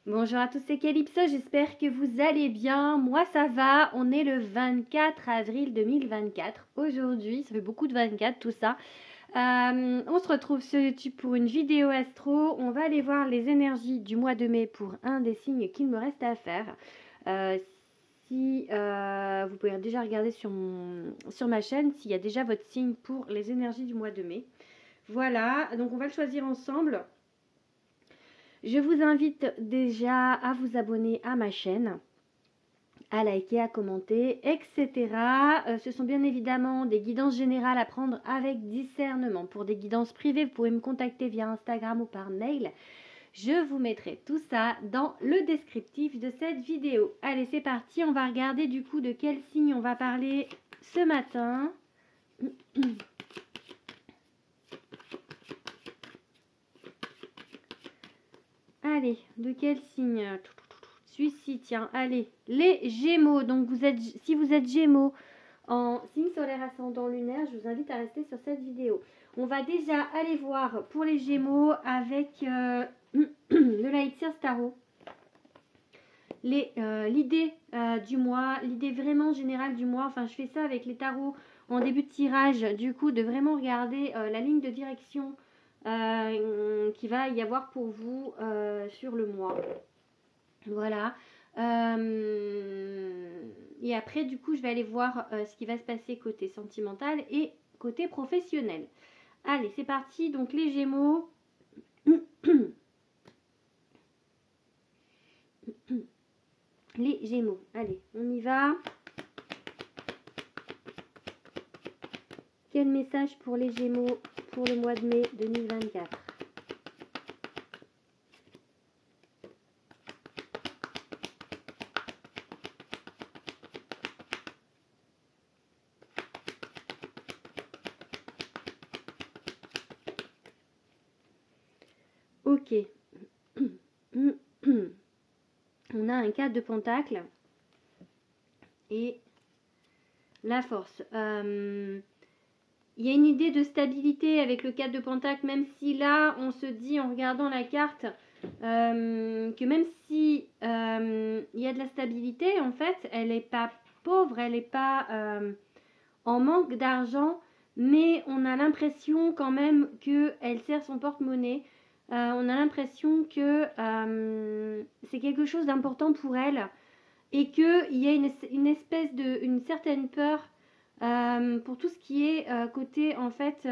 Bonjour à tous, c'est Calypso, j'espère que vous allez bien. Moi ça va, on est le 24 avril 2024. Aujourd'hui, ça fait beaucoup de 24 tout ça. On se retrouve sur YouTube pour une vidéo astro. On va aller voir les énergies du mois de mai pour un des signes qu'il me reste à faire. Si vous pouvez déjà regarder sur ma chaîne s'il y a déjà votre signe pour les énergies du mois de mai. Voilà, donc on va le choisir ensemble. Je vous invite déjà à vous abonner à ma chaîne, à liker, à commenter, etc. Ce sont bien évidemment des guidances générales à prendre avec discernement. Pour des guidances privées, vous pouvez me contacter via Instagram ou par mail. Je vous mettrai tout ça dans le descriptif de cette vidéo. Allez, c'est parti. On va regarder du coup de quel signe on va parler ce matin. Allez, de quel signe? Celui-ci, tiens, allez, les Gémeaux. Donc si vous êtes Gémeaux en signe solaire ascendant lunaire, je vous invite à rester sur cette vidéo. On va déjà aller voir pour les Gémeaux avec le Light Seers Tarot. L'idée du mois, l'idée vraiment générale du mois. Enfin, je fais ça avec les tarots en début de tirage, du coup, de vraiment regarder la ligne de direction qu'il va y avoir pour vous sur le mois. Voilà. Et après, du coup, je vais aller voir ce qui va se passer côté sentimental et côté professionnel. Allez, c'est parti. Donc, les Gémeaux. Les Gémeaux. Allez, on y va. Quel message pour les Gémeaux pour le mois de mai 2024? Ok. On a un 4 de pentacle et la force. Il y a une idée de stabilité avec le 4 de pentacle, même si là, on se dit en regardant la carte que même si il y a de la stabilité, en fait, elle n'est pas pauvre, elle n'est pas en manque d'argent, mais on a l'impression quand même qu'elle sert son porte-monnaie. On a l'impression que c'est quelque chose d'important pour elle et qu'il y a une espèce de, une certaine peur pour tout ce qui est côté en fait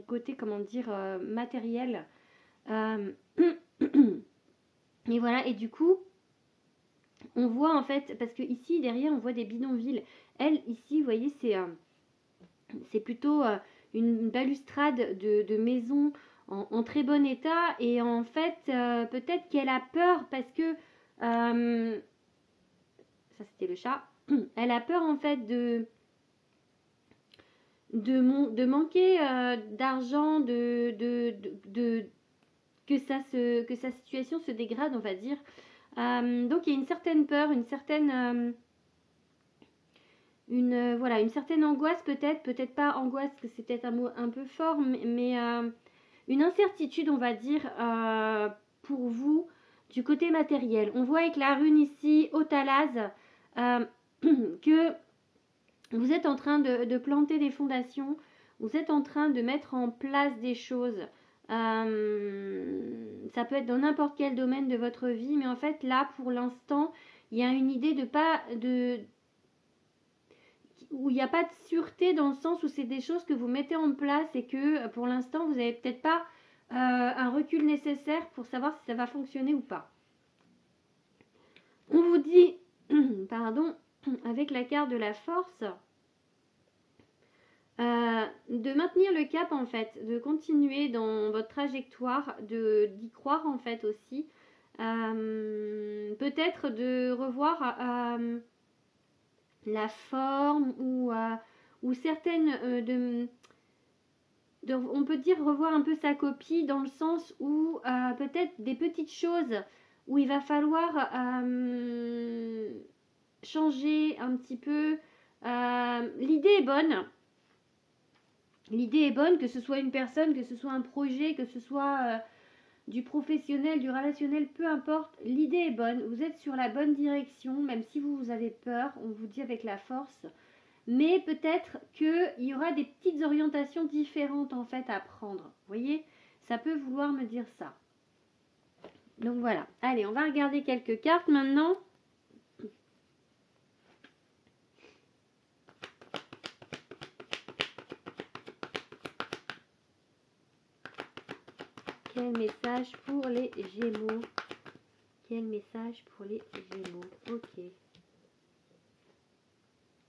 côté comment dire matériel. Et voilà, et du coup on voit en fait, parce que ici derrière on voit des bidonvilles. Elle ici vous voyez c'est plutôt une balustrade de maison en très bon état, et en fait peut-être qu'elle a peur parce que ça c'était le chat. Elle a peur en fait de manquer d'argent, que sa situation se dégrade, on va dire. Donc il y a une certaine peur, une certaine voilà, une certaine angoisse, peut-être pas angoisse, parce que c'est peut-être un mot un peu fort, mais une incertitude, on va dire, pour vous du côté matériel. On voit avec la rune ici, Otalaz, que vous êtes en train de planter des fondations, vous êtes en train de mettre en place des choses. Ça peut être dans n'importe quel domaine de votre vie, mais en fait là, pour l'instant, il y a une idée où il n'y a pas de sûreté, dans le sens où c'est des choses que vous mettez en place et que pour l'instant vous n'avez peut-être pas un recul nécessaire pour savoir si ça va fonctionner ou pas. On vous dit, pardon, avec la carte de la force, de maintenir le cap en fait, de continuer dans votre trajectoire, d'y croire en fait aussi. Peut-être de revoir la forme ou certaines on peut dire revoir un peu sa copie, dans le sens où peut-être des petites choses où il va falloir changer un petit peu. L'idée est bonne. L'idée est bonne, que ce soit une personne, que ce soit un projet, que ce soit du professionnel, du relationnel, peu importe, l'idée est bonne, vous êtes sur la bonne direction, même si vous avez peur, on vous dit avec la force, mais peut-être qu'il y aura des petites orientations différentes en fait à prendre, vous voyez, ça peut vouloir me dire ça. Donc voilà, allez, on va regarder quelques cartes maintenant. Quel message pour les Gémeaux? Quel message pour les Gémeaux? Ok.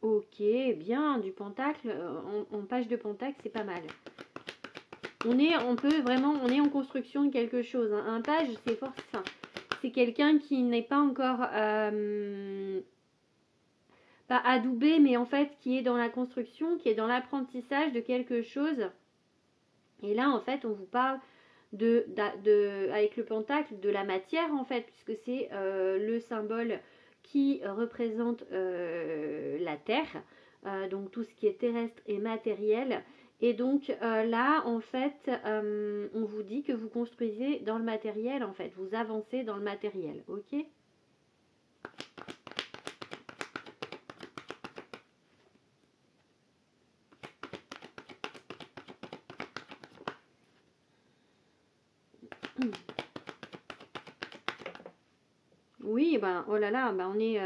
Ok, bien, du pentacle, en page de pentacle, c'est pas mal. On est en construction de quelque chose. Hein. Un page, c'est fort ça. C'est quelqu'un qui n'est pas encore, pas adoubé, mais en fait, qui est dans la construction, qui est dans l'apprentissage de quelque chose. Et là, en fait, on vous parle avec le pentacle, de la matière, en fait, puisque c'est le symbole qui représente la terre, donc tout ce qui est terrestre et matériel. Et donc là, en fait, on vous dit que vous construisez dans le matériel, en fait, vous avancez dans le matériel, ok ? Oui, ben, oh là là, ben on est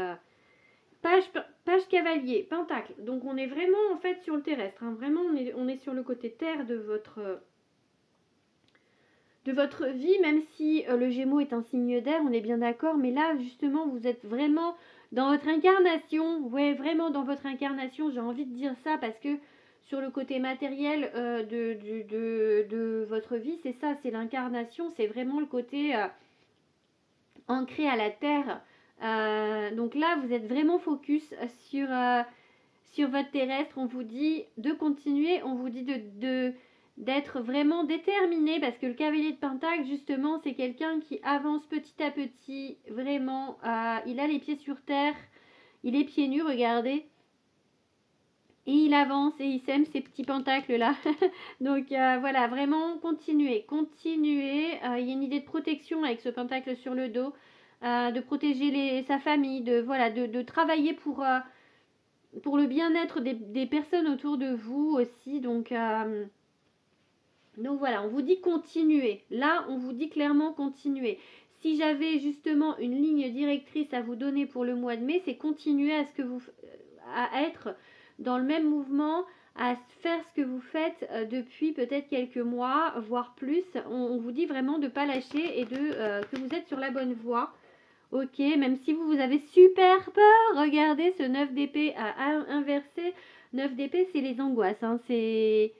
page cavalier, pentacle. Donc on est vraiment en fait sur le terrestre. Hein. Vraiment, on est sur le côté terre de votre vie, même si le Gémeaux est un signe d'air, on est bien d'accord. Mais là, justement, vous êtes vraiment dans votre incarnation. Ouais, vraiment dans votre incarnation. J'ai envie de dire ça parce que sur le côté matériel de votre vie, c'est ça, c'est l'incarnation. C'est vraiment le côté ancré à la terre. Donc là, vous êtes vraiment focus sur votre terrestre. On vous dit de continuer, on vous dit d'être vraiment déterminé parce que le cavalier de pentacle, justement, c'est quelqu'un qui avance petit à petit, vraiment. Il a les pieds sur terre, il est pieds nus, regardez. Et il avance et il sème ces petits pentacles là. Donc voilà, vraiment continuez. Il y a une idée de protection avec ce pentacle sur le dos. De protéger sa famille, de travailler pour le bien-être des personnes autour de vous aussi. Donc voilà, on vous dit continuer. Là, on vous dit clairement continuer. Si j'avais justement une ligne directrice à vous donner pour le mois de mai, c'est continuer à être dans le même mouvement, à faire ce que vous faites depuis peut-être quelques mois, voire plus. On vous dit vraiment de ne pas lâcher et que vous êtes sur la bonne voie. Ok, même si vous avez super peur, regardez ce 9 d'épée à inverser. 9 d'épée, c'est les angoisses. Hein, et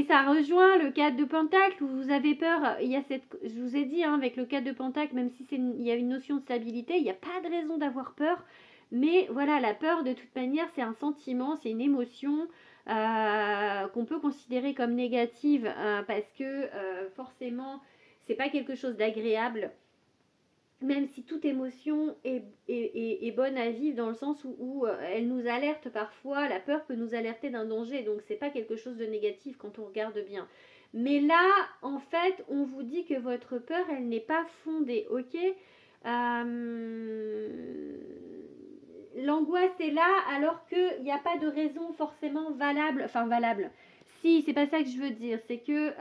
ça rejoint le 4 de pentacle où vous avez peur. Je vous ai dit, hein, avec le 4 de pentacle, même si il y a une notion de stabilité, il n'y a pas de raison d'avoir peur. Mais voilà, la peur, de toute manière, c'est un sentiment, c'est une émotion qu'on peut considérer comme négative parce que forcément, c'est pas quelque chose d'agréable. Même si toute émotion est bonne à vivre dans le sens où elle nous alerte parfois, la peur peut nous alerter d'un danger, donc c'est pas quelque chose de négatif quand on regarde bien. Mais là, en fait, on vous dit que votre peur, elle n'est pas fondée, ok ? L'angoisse est là alors qu'il n'y a pas de raison forcément valable. Si, c'est pas ça que je veux dire, c'est que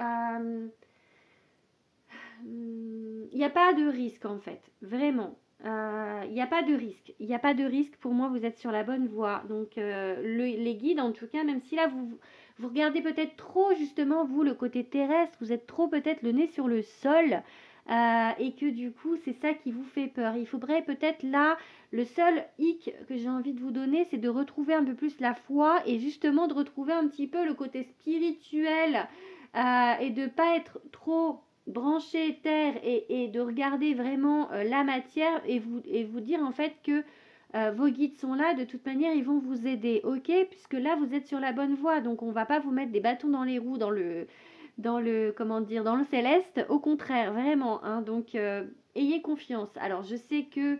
il n'y a pas de risque en fait, vraiment. Il n'y a pas de risque. Il n'y a pas de risque. Pour moi, vous êtes sur la bonne voie. Donc, les guides, en tout cas, même si là, vous regardez peut-être trop, justement, vous, le côté terrestre, vous êtes trop peut-être le nez sur le sol. Et que du coup, c'est ça qui vous fait peur. Il faudrait peut-être là, le seul hic que j'ai envie de vous donner, c'est de retrouver un peu plus la foi et justement de retrouver un petit peu le côté spirituel et de ne pas être trop brancher terre et de regarder vraiment la matière et vous dire en fait que vos guides sont là, de toute manière ils vont vous aider, ok, puisque là vous êtes sur la bonne voie, donc on va pas vous mettre des bâtons dans les roues dans le céleste, au contraire, vraiment, hein, donc ayez confiance. Alors je sais que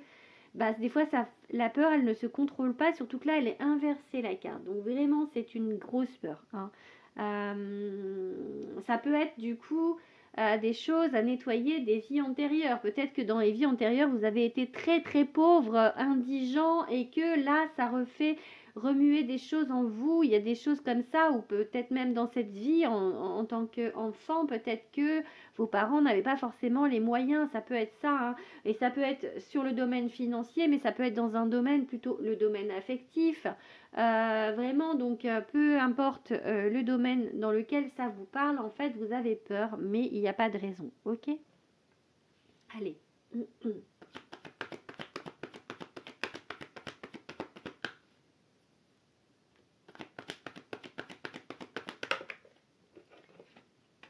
des fois la peur elle ne se contrôle pas, surtout que là elle est inversée la carte, donc vraiment c'est une grosse peur, hein. Ça peut être du coup des choses à nettoyer des vies antérieures. Peut-être que dans les vies antérieures, vous avez été très très pauvre, indigent, et que là, ça refait remuer des choses en vous. Il y a des choses comme ça, ou peut-être même dans cette vie, en tant qu'enfant, peut-être que vos parents n'avaient pas forcément les moyens. Ça peut être ça, hein. Et ça peut être sur le domaine financier, mais ça peut être dans un domaine plutôt le domaine affectif. Vraiment, donc peu importe le domaine dans lequel ça vous parle, en fait, vous avez peur, mais il n'y a pas de raison, ok? Allez.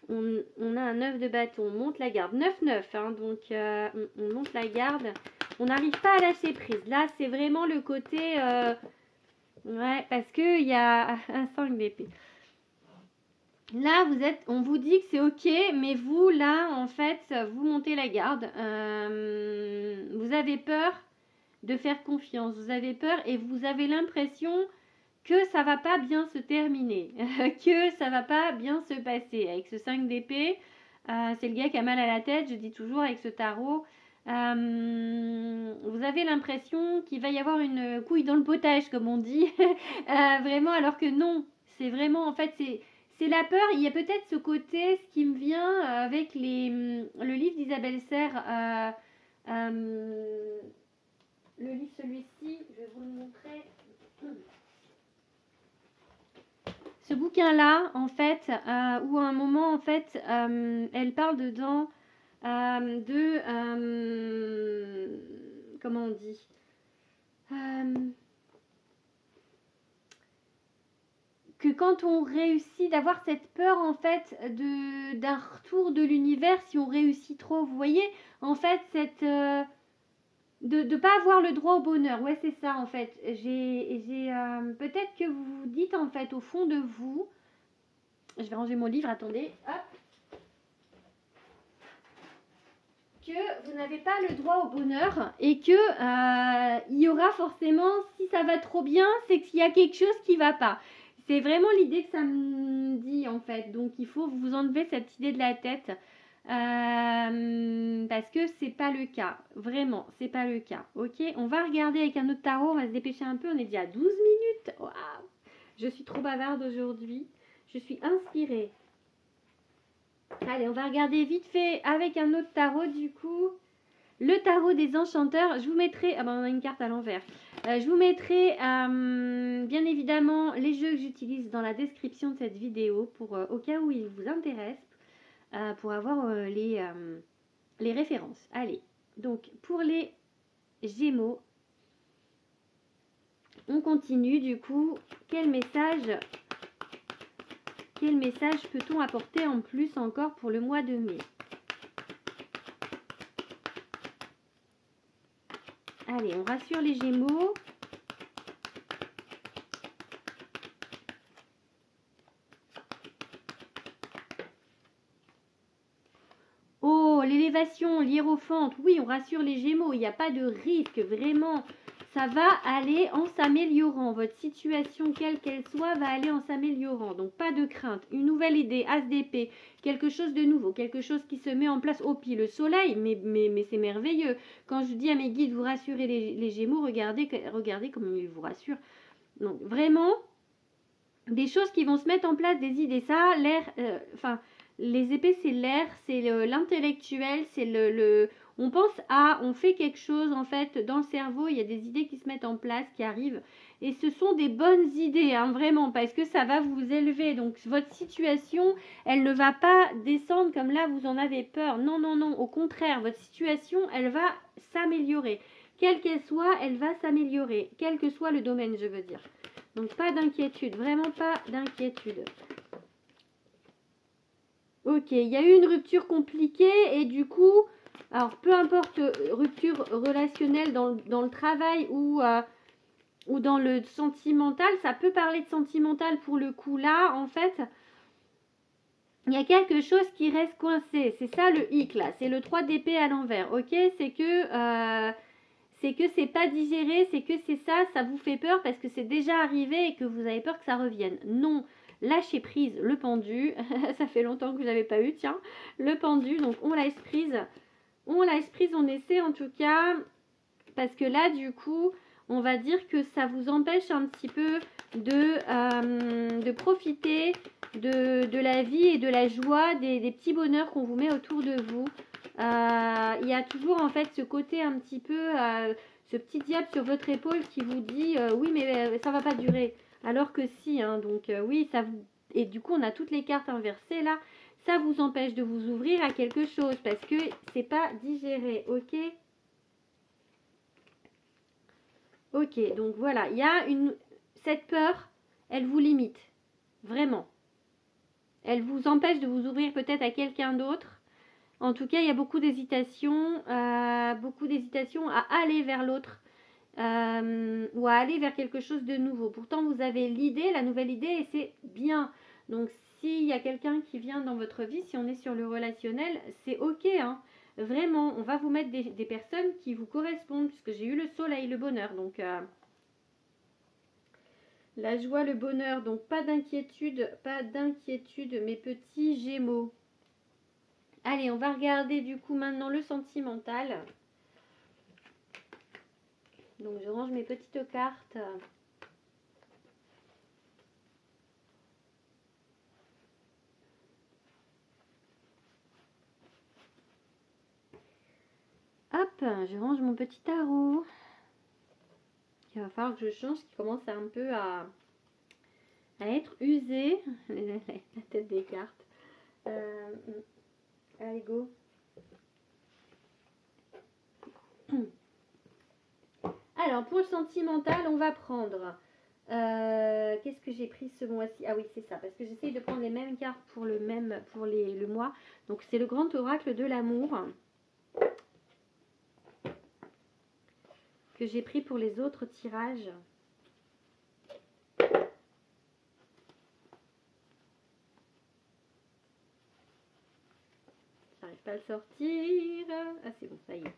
On a un 9 de bâton, on monte la garde, 9-9, hein, donc on monte la garde. On n'arrive pas à lâcher prise. Là, c'est vraiment le côté... ouais, parce qu'il y a un 5 d'épée. Là, on vous dit que c'est ok, mais vous, là, en fait, vous montez la garde. Vous avez peur de faire confiance. Vous avez peur et vous avez l'impression que ça va pas bien se terminer, que ça va pas bien se passer. Avec ce 5 d'épée, c'est le gars qui a mal à la tête, je dis toujours avec ce tarot. Vous avez l'impression qu'il va y avoir une couille dans le potage, comme on dit. Vraiment, alors que non. C'est vraiment, en fait, c'est la peur. Il y a peut-être ce côté, ce qui me vient avec le livre d'Isabelle Serre. Le livre, celui-ci, je vais vous le montrer. Ce bouquin-là, en fait, où à un moment, en fait, elle parle dedans comment on dit, que quand on réussit, d'avoir cette peur, en fait, d'un retour de l'univers, si on réussit trop, vous voyez, en fait, cette... de ne pas avoir le droit au bonheur. Ouais, c'est ça, en fait. Peut-être que vous vous dites, en fait, au fond de vous... Je vais ranger mon livre, attendez. Hop. Que vous n'avez pas le droit au bonheur et que il y aura forcément, si ça va trop bien, c'est qu'il y a quelque chose qui va pas. C'est vraiment l'idée que ça me dit, en fait. Donc il faut vous enlever cette idée de la tête parce que c'est pas le cas. Vraiment, c'est pas le cas. Ok, on va regarder avec un autre tarot. On va se dépêcher un peu. On est déjà à 12 minutes. Waouh, je suis trop bavarde aujourd'hui. Je suis inspirée. Allez, on va regarder vite fait avec un autre tarot du coup. Le tarot des enchanteurs. Je vous mettrai... Ah ben on a une carte à l'envers. Je vous mettrai bien évidemment les jeux que j'utilise dans la description de cette vidéo pour au cas où ils vous intéressent. Pour avoir les références. Allez, donc pour les Gémeaux, on continue du coup. Quel message peut-on apporter en plus encore pour le mois de mai? Allez, on rassure les Gémeaux. Oh, l'élévation, l'hiérophante. Oui, on rassure les Gémeaux. Il n'y a pas de risque, vraiment. Ça va aller en s'améliorant. Votre situation, quelle qu'elle soit, va aller en s'améliorant. Donc, pas de crainte. Une nouvelle idée, as d'épée, quelque chose de nouveau, quelque chose qui se met en place. Au pied, le soleil, mais c'est merveilleux. Quand je dis à mes guides, vous rassurez les Gémeaux, regardez comme ils vous rassurent. Donc, vraiment, des choses qui vont se mettre en place, des idées. Ça, l'air, les épées, c'est l'air, c'est l'intellectuel, c'est on pense à, on fait quelque chose en fait dans le cerveau, il y a des idées qui se mettent en place, qui arrivent. Et ce sont des bonnes idées, hein, vraiment, parce que ça va vous élever. Donc votre situation, elle ne va pas descendre comme là, vous en avez peur. Non, non, non, au contraire, votre situation, elle va s'améliorer. Quelle qu'elle soit, elle va s'améliorer. Quel que soit le domaine, je veux dire. Donc pas d'inquiétude, vraiment pas d'inquiétude. Ok, il y a eu une rupture compliquée et du coup, alors peu importe rupture relationnelle dans le travail ou dans le sentimental, ça peut parler de sentimental pour le coup là, en fait, il y a quelque chose qui reste coincé. C'est ça le hic là, c'est le 3 d'épée à l'envers, ok? C'est que c'est pas digéré, c'est que c'est ça vous fait peur parce que c'est déjà arrivé et que vous avez peur que ça revienne. Non. lâcher prise, le pendu. Ça fait longtemps que je n'avais pas eu, tiens, le pendu. Donc on lâche prise, on essaie en tout cas, parce que là du coup, on va dire que ça vous empêche un petit peu de profiter de la vie et de la joie, des petits bonheurs qu'on vous met autour de vous. Il y a toujours en fait ce côté un petit peu, ce petit diable sur votre épaule qui vous dit oui mais ça va pas durer. Alors que si, hein, donc oui, ça vous... Et du coup on a toutes les cartes inversées là. Ça vous empêche de vous ouvrir à quelque chose parce que c'est pas digéré, ok? Ok, donc voilà, il y a cette peur, elle vous limite, vraiment. Elle vous empêche de vous ouvrir peut-être à quelqu'un d'autre. En tout cas, il y a beaucoup d'hésitation à aller vers l'autre ou à aller vers quelque chose de nouveau. Pourtant, vous avez l'idée, la nouvelle idée, et c'est bien. Donc, s'il y a quelqu'un qui vient dans votre vie, si on est sur le relationnel, c'est ok, hein. Vraiment, on va vous mettre des personnes qui vous correspondent, puisque j'ai eu le soleil, le bonheur. Donc, la joie, le bonheur. Donc, pas d'inquiétude, mes petits gémeaux. Allez, on va regarder du coup maintenant le sentimental. Donc, je range mes petites cartes. Hop, je range mon petit tarot. Il va falloir que je change, qui commence un peu à être usé. La tête des cartes. Allez, go. Alors, pour le sentimental, on va prendre... qu'est-ce que j'ai pris ce mois-ci? Ah oui, c'est ça, parce que j'essaye de prendre les mêmes cartes pour le mois. Donc, c'est le grand oracle de l'amour que j'ai pris pour les autres tirages. J'arrive pas à le sortir. Ah, c'est bon, ça y est.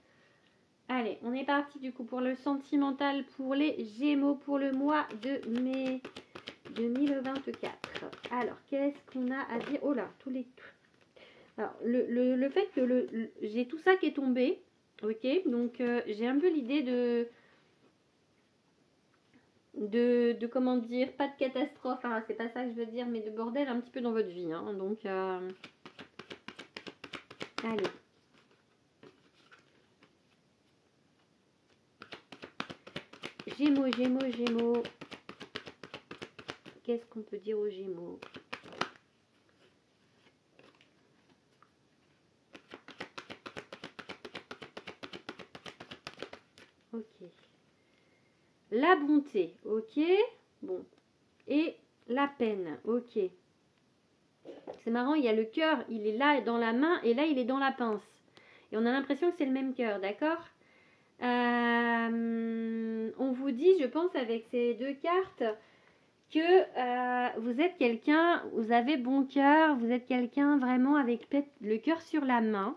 Allez, on est parti du coup pour le sentimental pour les Gémeaux pour le mois de mai 2024. Alors, qu'est-ce qu'on a à dire? Oh là, tous les... Alors, le fait que j'ai tout ça qui est tombé, ok? Donc, j'ai un peu l'idée de comment dire, pas de catastrophe, hein, c'est pas ça que je veux dire, mais de bordel un petit peu dans votre vie. Hein, donc, allez. Gémeaux, Gémeaux, Gémeaux. Qu'est-ce qu'on peut dire aux Gémeaux? Ok. La bonté, ok. Bon. Et la peine, ok. C'est marrant, il y a le cœur, il est là dans la main et là il est dans la pince. Et on a l'impression que c'est le même cœur, d'accord? On vous dit, je pense, avec ces deux cartes, que vous êtes quelqu'un, vous avez bon cœur, vous êtes quelqu'un vraiment avec peut-être le cœur sur la main.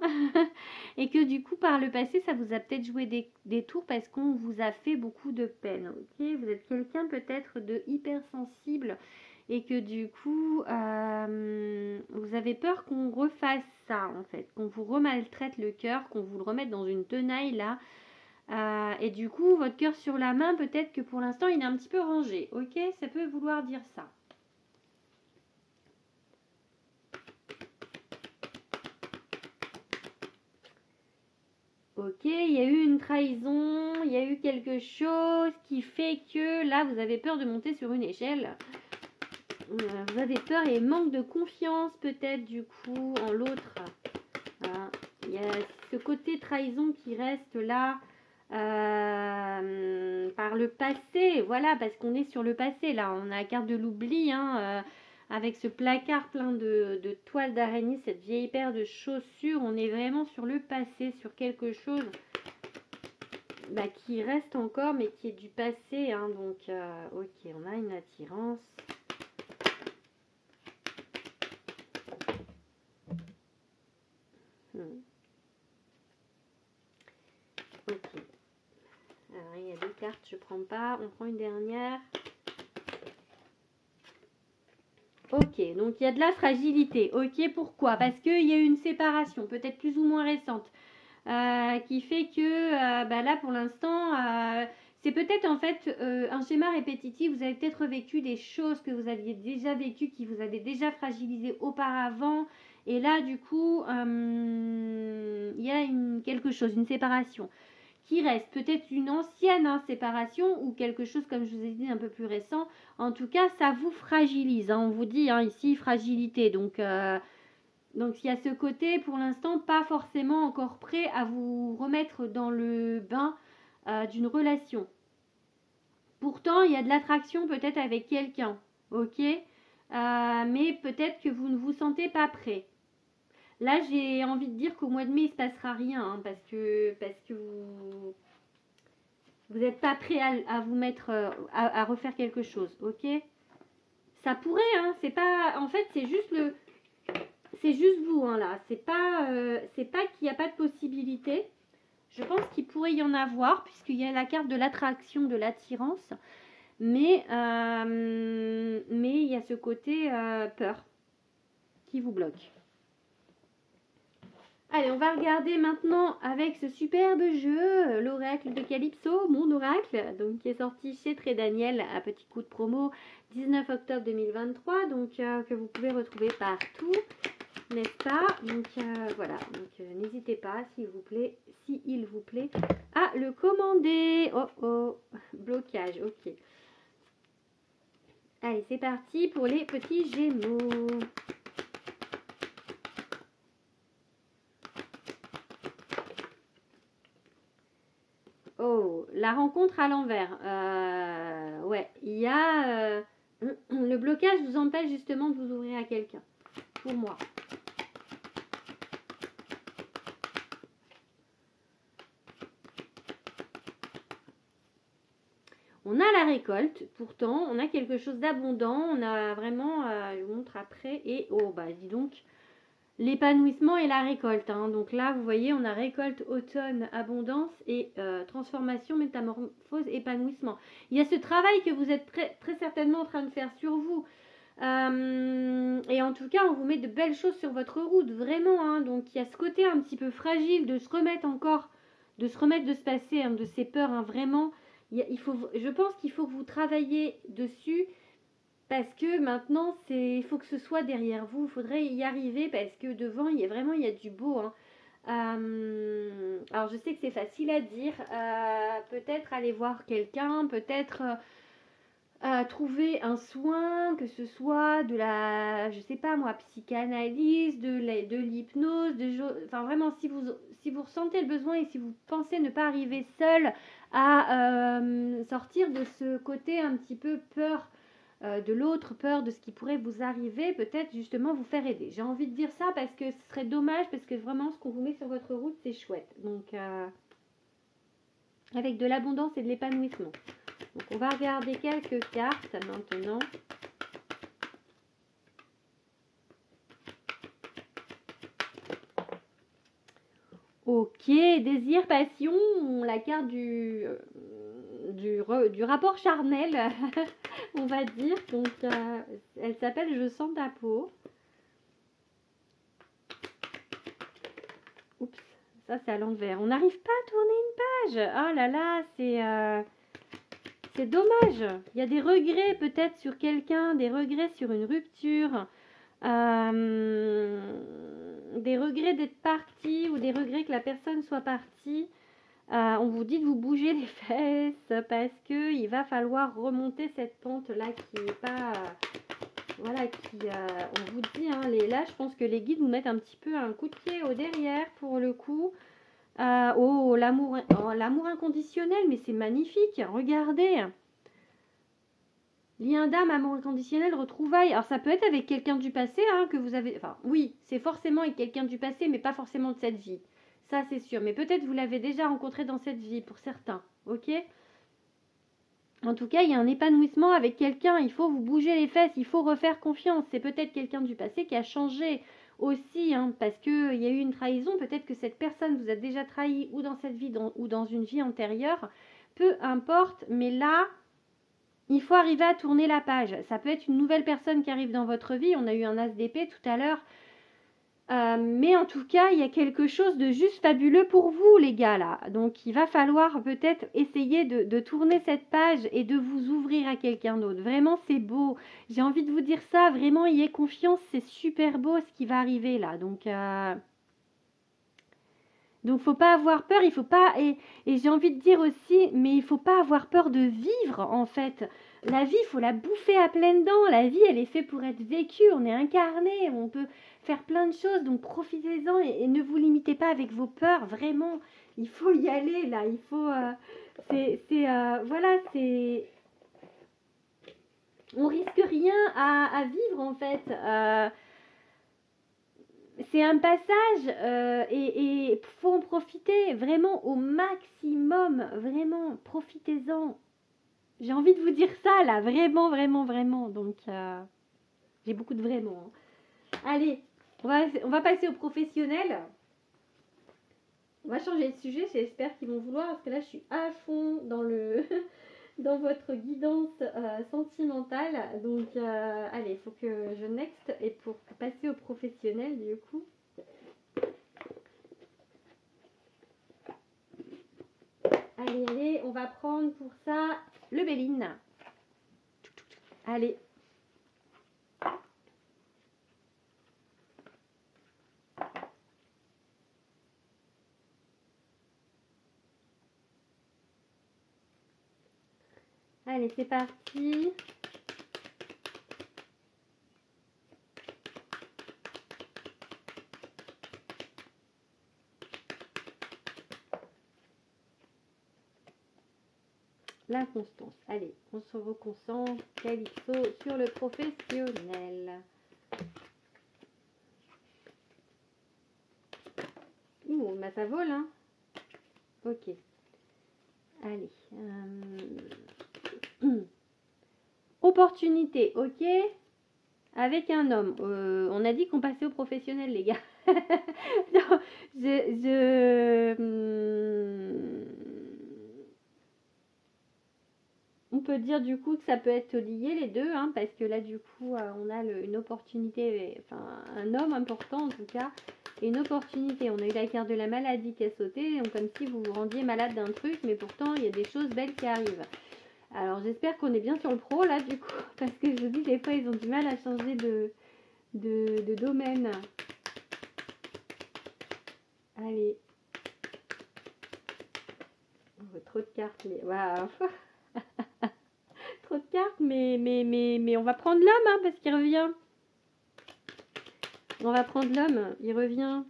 Et que du coup, par le passé, ça vous a peut-être joué des tours parce qu'on vous a fait beaucoup de peine. Ok, vous êtes quelqu'un peut-être de hypersensible et que du coup, vous avez peur qu'on refasse ça en fait, qu'on vous remaltraite le cœur, qu'on vous le remette dans une tenaille là. Et du coup, votre cœur sur la main, peut-être que pour l'instant, il est un petit peu rangé. Ok, ça peut vouloir dire ça. Ok, il y a eu une trahison, il y a eu quelque chose qui fait que là, vous avez peur de monter sur une échelle. Vous avez peur et manque de confiance peut-être du coup en l'autre. Il y a ce côté trahison qui reste là. Par le passé, voilà, parce qu'on est sur le passé là, on a la carte de l'oubli, hein, avec ce placard plein de toiles d'araignée, cette vieille paire de chaussures, on est vraiment sur le passé, sur quelque chose qui reste encore, mais qui est du passé, hein, donc ok, on a une attirance. Ok. Alors, il y a deux cartes, je prends pas. On prend une dernière. Ok. Ok, donc il y a de la fragilité. Ok, pourquoi? Parce qu'il y a eu une séparation, peut-être plus ou moins récente, qui fait que bah là, pour l'instant, c'est peut-être en fait un schéma répétitif. Vous avez peut-être vécu des choses que vous aviez déjà vécues, qui vous avaient déjà fragilisé auparavant. Et là, du coup, il y a quelque chose, une séparation qui reste. Peut-être une ancienne séparation ou quelque chose, comme je vous ai dit, un peu plus récent. En tout cas, ça vous fragilise. On vous dit ici fragilité. Donc il y a ce côté, pour l'instant, pas forcément encore prêt à vous remettre dans le bain d'une relation. Pourtant, il y a de l'attraction peut-être avec quelqu'un, ok? Mais peut-être que vous ne vous sentez pas prêt. Là, j'ai envie de dire qu'au mois de mai, il ne se passera rien, parce que vous n'êtes pas prêt à vous mettre, à refaire quelque chose, ok? Ça pourrait, c'est pas, en fait, c'est juste vous, là. C'est pas qu'il n'y a pas de possibilité. Je pense qu'il pourrait y en avoir, puisqu'il y a la carte de l'attraction, de l'attirance. Mais il y a ce côté peur qui vous bloque. Allez, on va regarder maintenant avec ce superbe jeu, l'oracle de Calypso, mon oracle, donc qui est sorti chez Très Daniel à petit coup de promo 19 octobre 2023, donc que vous pouvez retrouver partout, n'est-ce pas? Donc voilà, donc n'hésitez pas, s'il vous plaît, à le commander. Oh, blocage, ok. Allez, c'est parti pour les petits Gémeaux. Oh, la rencontre à l'envers. Ouais, il y a... le blocage vous empêche justement de vous ouvrir à quelqu'un. Pour moi. On a la récolte, pourtant, on a quelque chose d'abondant, on a vraiment, je vous montre après, et oh bah dis donc, l'épanouissement et la récolte. Donc là, vous voyez, on a récolte, automne, abondance et transformation, métamorphose, épanouissement. Il y a ce travail que vous êtes très certainement en train de faire sur vous. Et en tout cas, on vous met de belles choses sur votre route, vraiment. Donc il y a ce côté un petit peu fragile de se remettre de se passer de ces peurs, vraiment. Je pense qu'il faut que vous travailliez dessus parce que maintenant, il faut que ce soit derrière vous. Il faudrait y arriver parce que devant, il y a du beau. Alors, je sais que c'est facile à dire. Peut-être aller voir quelqu'un, peut-être trouver un soin, que ce soit de la, je sais pas moi, psychanalyse, de l'hypnose, enfin vraiment, si vous ressentez le besoin et si vous pensez ne pas arriver seul à sortir de ce côté un petit peu peur de l'autre, peur de ce qui pourrait vous arriver, peut-être justement vous faire aider. J'ai envie de dire ça parce que ce serait dommage, parce que vraiment ce qu'on vous met sur votre route, c'est chouette. Donc avec de l'abondance et de l'épanouissement. Donc on va regarder quelques cartes maintenant. Ok, désir, passion, la carte du rapport charnel, on va dire. Donc elle s'appelle Je sens ta peau. Oups, ça c'est à l'envers. On n'arrive pas à tourner une page. Oh là là, c'est dommage. Il y a des regrets peut-être sur quelqu'un, des regrets sur une rupture, des regrets d'être parti ou des regrets que la personne soit partie. On vous dit de vous bouger les fesses parce que il va falloir remonter cette pente là qui n'est pas... voilà, on vous dit, là je pense que les guides vous mettent un petit peu un coup de pied au derrière pour le coup. L'amour inconditionnel, mais c'est magnifique, regardez. Lien d'âme, amour inconditionnel, retrouvailles. Alors ça peut être avec quelqu'un du passé que vous avez... Enfin oui, c'est forcément avec quelqu'un du passé, mais pas forcément de cette vie. Ça c'est sûr, mais peut-être vous l'avez déjà rencontré dans cette vie pour certains, ok? En tout cas, il y a un épanouissement avec quelqu'un, il faut vous bouger les fesses, il faut refaire confiance. C'est peut-être quelqu'un du passé qui a changé aussi, parce qu'il y a eu une trahison. Peut-être que cette personne vous a déjà trahi ou dans cette vie ou dans une vie antérieure. Peu importe, mais là, il faut arriver à tourner la page. Ça peut être une nouvelle personne qui arrive dans votre vie. On a eu un as d'épée tout à l'heure. Mais en tout cas, il y a quelque chose de juste fabuleux pour vous, les gars, là. Donc, il va falloir peut-être essayer de tourner cette page et de vous ouvrir à quelqu'un d'autre. Vraiment, c'est beau. J'ai envie de vous dire ça. Vraiment, ayez confiance. C'est super beau ce qui va arriver, là. Donc, faut pas avoir peur. Il faut pas... Et j'ai envie de dire aussi, mais il faut pas avoir peur de vivre, en fait. La vie, il faut la bouffer à pleines dents. La vie, elle est faite pour être vécue. On est incarné. On peut faire plein de choses. Donc, profitez-en et ne vous limitez pas avec vos peurs. Vraiment, il faut y aller, là. Il faut... voilà, c'est... On risque rien à vivre, en fait. C'est un passage et faut en profiter vraiment au maximum. Vraiment, profitez-en. J'ai envie de vous dire ça là, vraiment, vraiment, vraiment. Donc, j'ai beaucoup de vraiment. Allez, on va passer au professionnel. On va changer de sujet, j'espère qu'ils vont vouloir parce que là, je suis à fond dans le dans votre guidance sentimentale. Donc, allez, il faut que je next et pour passer au professionnel du coup. Allez, allez, on va prendre pour ça le Béline. Allez. Allez, c'est parti. L'inconstance. Allez, on se reconcentre. Calypso sur le professionnel. Ouh, bah ça vole, hein. Ok. Allez. Opportunité, ok. Avec un homme. On a dit qu'on passait au professionnel, les gars. Non, on peut dire du coup que ça peut être lié les deux, hein, parce que là du coup on a une opportunité, enfin un homme important en tout cas, et une opportunité. On a eu la carte de la maladie qui a sauté, donc comme si vous vous rendiez malade d'un truc, mais pourtant il y a des choses belles qui arrivent. Alors j'espère qu'on est bien sur le pro là du coup, parce que je vous dis des fois ils ont du mal à changer de domaine. Allez. Oh, trop de cartes, mais waouh. Trop de cartes, mais on va prendre l'homme, hein, parce qu'il revient. On va prendre l'homme, il revient.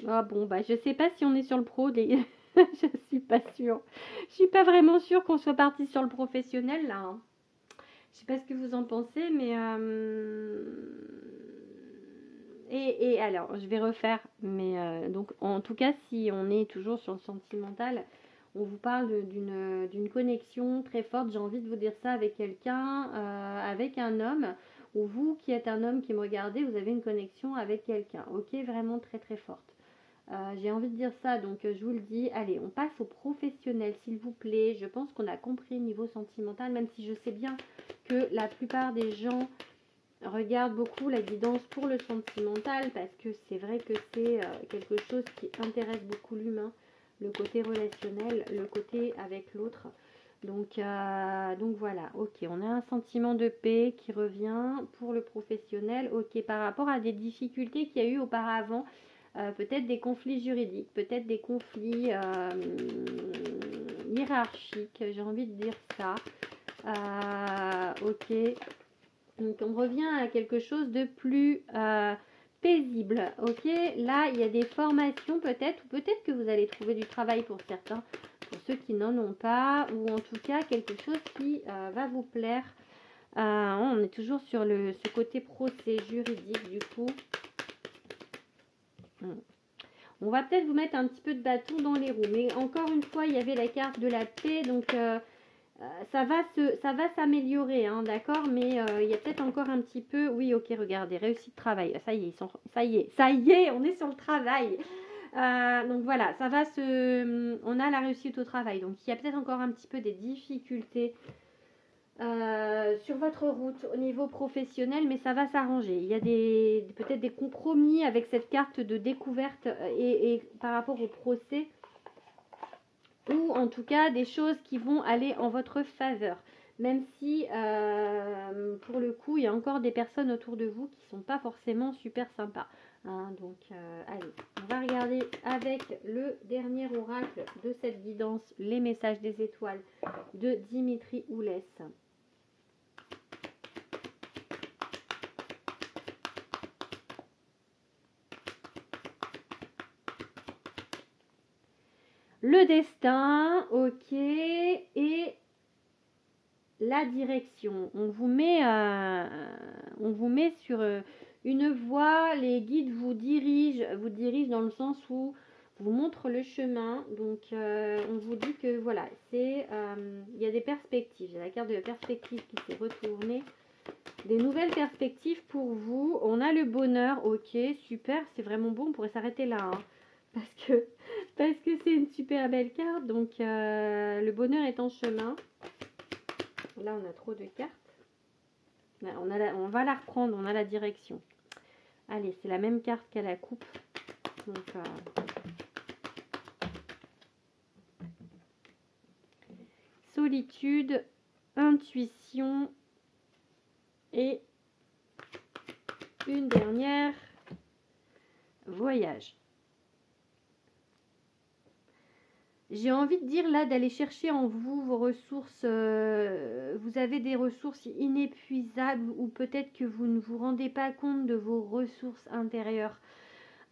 Ah bon, bah je sais pas si on est sur le pro, je suis pas sûre. Je suis pas vraiment sûre qu'on soit parti sur le professionnel là, hein. Je sais pas ce que vous en pensez, mais et alors, je vais refaire, mais donc en tout cas, si on est toujours sur le sentimental, on vous parle d'une connexion très forte. J'ai envie de vous dire ça avec quelqu'un, avec un homme, ou vous qui êtes un homme qui me regardez, vous avez une connexion avec quelqu'un, ok, vraiment très très forte. J'ai envie de dire ça, donc je vous le dis. Allez, on passe au professionnel, s'il vous plaît. Je pense qu'on a compris niveau sentimental, même si je sais bien que la plupart des gens regardent beaucoup la guidance pour le sentimental, parce que c'est vrai que c'est quelque chose qui intéresse beaucoup l'humain, le côté relationnel, le côté avec l'autre. Donc voilà, ok, on a un sentiment de paix qui revient pour le professionnel, ok, par rapport à des difficultés qu'il y a eu auparavant. Peut-être des conflits juridiques, peut-être des conflits hiérarchiques, j'ai envie de dire ça. Ok, donc on revient à quelque chose de plus paisible. Ok, là il y a des formations peut-être, ou peut-être que vous allez trouver du travail pour certains, pour ceux qui n'en ont pas, ou en tout cas quelque chose qui va vous plaire. On est toujours sur ce côté procès juridique du coup. On va peut-être vous mettre un petit peu de bâton dans les roues. Mais encore une fois, il y avait la carte de la paix. Donc, ça va s'améliorer, hein, d'accord. Mais il y a peut-être encore un petit peu... Oui, ok, regardez, réussite de travail. Ça y est, ça y est, on est sur le travail. Donc, voilà, ça va se... On a la réussite au travail. Donc, il y a peut-être encore un petit peu des difficultés sur votre route au niveau professionnel, mais ça va s'arranger. Il y a peut-être des compromis avec cette carte de découverte et par rapport au procès, ou en tout cas des choses qui vont aller en votre faveur. Même si pour le coup, il y a encore des personnes autour de vous qui ne sont pas forcément super sympas. Hein, donc, allez, on va regarder avec le dernier oracle de cette guidance, les messages des étoiles de Dimitri Oulès. Le destin, ok, et la direction. On vous met sur une voie, les guides vous dirigent dans le sens où vous montrent le chemin. Donc on vous dit que voilà, il y a des perspectives. Il y a la carte de la perspective qui s'est retournée. Des nouvelles perspectives pour vous. On a le bonheur, ok, super, c'est vraiment bon, on pourrait s'arrêter là, hein, parce que c'est une super belle carte. Donc le bonheur est en chemin. Là on a trop de cartes. On va la reprendre, on a la direction. Allez, c'est la même carte qu'à la coupe. Donc solitude, intuition et une dernière, voyage. J'ai envie de dire là d'aller chercher en vous vos ressources. Vous avez des ressources inépuisables ou peut-être que vous ne vous rendez pas compte de vos ressources intérieures.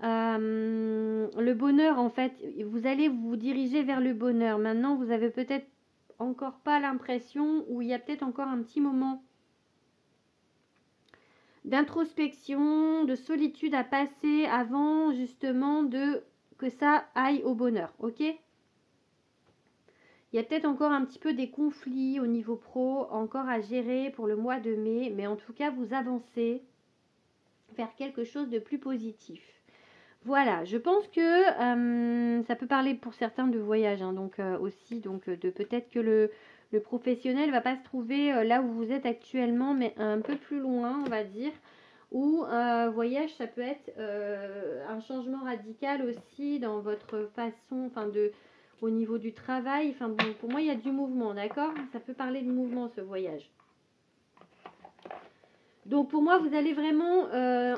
Le bonheur, en fait, vous allez vous diriger vers le bonheur. Maintenant, vous avez peut-être encore pas l'impression, ou il y a peut-être encore un petit moment d'introspection, de solitude à passer avant justement que ça aille au bonheur, ok ? Il y a peut-être encore un petit peu des conflits au niveau pro, encore à gérer pour le mois de mai, mais en tout cas, vous avancez vers quelque chose de plus positif. Voilà, je pense que ça peut parler pour certains de voyage, hein, donc aussi, donc de peut-être que le professionnel ne va pas se trouver là où vous êtes actuellement, mais un peu plus loin, on va dire. Ou voyage, ça peut être un changement radical aussi dans votre façon, enfin au niveau du travail. Enfin bon, pour moi, il y a du mouvement, d'accord ? Ça peut parler de mouvement, ce voyage. Donc pour moi, vous allez vraiment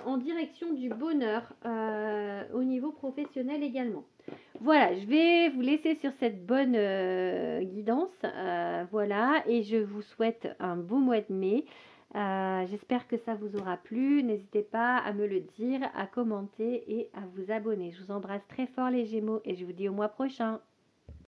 en direction du bonheur au niveau professionnel également. Voilà, je vais vous laisser sur cette bonne guidance. Voilà, et je vous souhaite un beau mois de mai. J'espère que ça vous aura plu. N'hésitez pas à me le dire, à commenter et à vous abonner. Je vous embrasse très fort les Gémeaux et je vous dis au mois prochain.